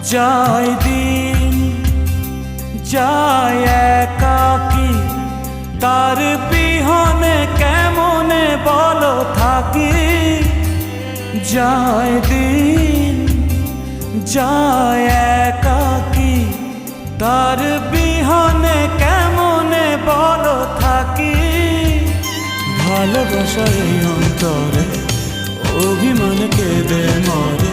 যায় দিন যায় একাকী, তার বিহনে কেমনে বলো থাকি। যায় দিন যায় একাকী, তার বিহনে কেমনে বলো থাকি। ভালোবাসার এই অন্তরে অভিমান কেঁদে মরে,